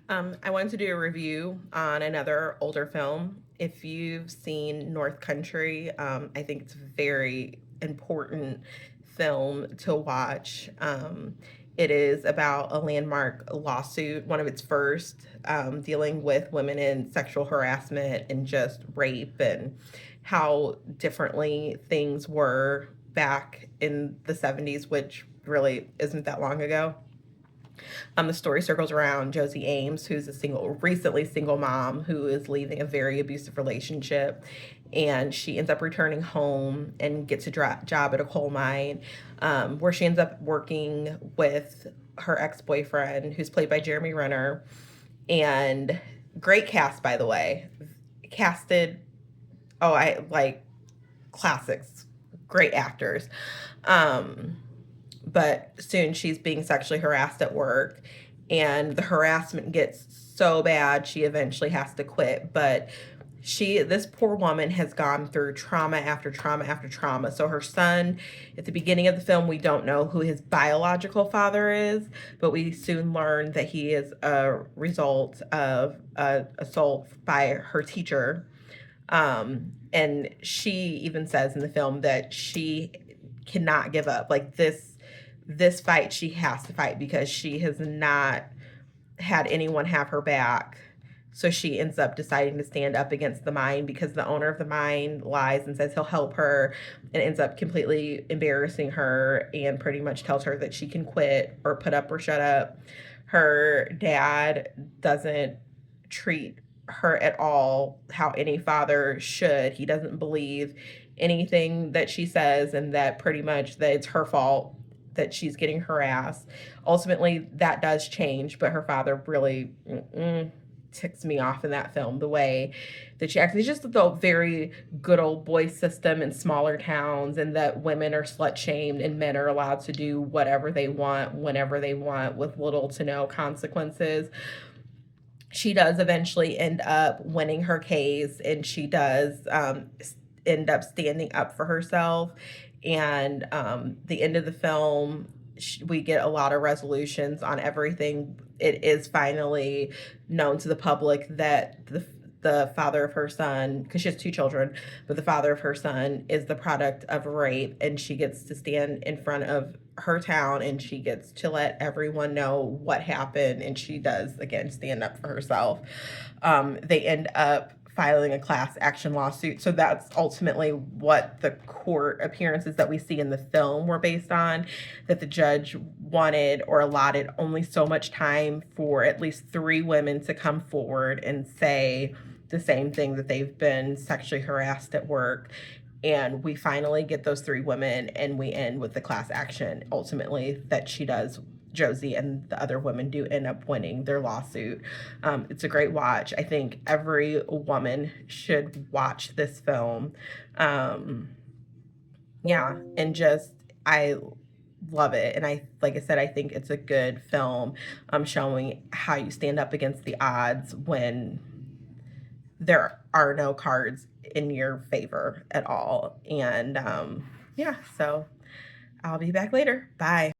I wanted to do a review on another older film. If you've seen North Country, I think it's a very important film to watch. It is about a landmark lawsuit, one of its first, dealing with women in sexual harassment and just rape and how differently things were back in the 70s, which really isn't that long ago. The story circles around Josie Ames, who's recently single mom who is leaving a very abusive relationship, and she ends up returning home and gets a job at a coal mine, where she ends up working with her ex-boyfriend, who's played by Jeremy Renner, and great cast, by the way. Casted, oh, I like classics, great actors. Um, but soon she's being sexually harassed at work, and the harassment gets so bad she eventually has to quit. But this poor woman has gone through trauma after trauma after trauma. So her son, at the beginning of the film, we don't know who his biological father is, but we soon learn that he is a result of assault by her teacher. And she even says in the film that she cannot give up. Like this fight she has to fight because she has not had anyone have her back. So she ends up deciding to stand up against the mine because the owner of the mine lies and says he'll help her, and ends up completely embarrassing her and pretty much tells her that she can quit or put up or shut up. Her dad doesn't treat her at all how any father should. He doesn't believe anything that she says, and that pretty much that it's her fault that she's getting harassed. Ultimately, that does change, but her father really ticks me off in that film. The way that she acts, it's just the very good old boy system in smaller towns, and that women are slut shamed and men are allowed to do whatever they want, whenever they want, with little to no consequences. She does eventually end up winning her case, and she does end up standing up for herself. And the end of the film, we get a lot of resolutions on everything. It is finally known to the public that the father of her son, because she has two children, but the father of her son is the product of rape, and she gets to stand in front of her town and she gets to let everyone know what happened, and she does again stand up for herself. They end up filing a class action lawsuit. So that's ultimately what the court appearances that we see in the film were based on, that the judge wanted or allotted only so much time for at least three women to come forward and say the same thing, that they've been sexually harassed at work. And we finally get those three women, and we end with the class action ultimately that she does. Josie and the other women do end up winning their lawsuit. It's a great watch. I think every woman should watch this film. Yeah, and just I love it. And like I said, I think it's a good film, showing how you stand up against the odds when there are no cards in your favor at all. And yeah, so I'll be back later. Bye.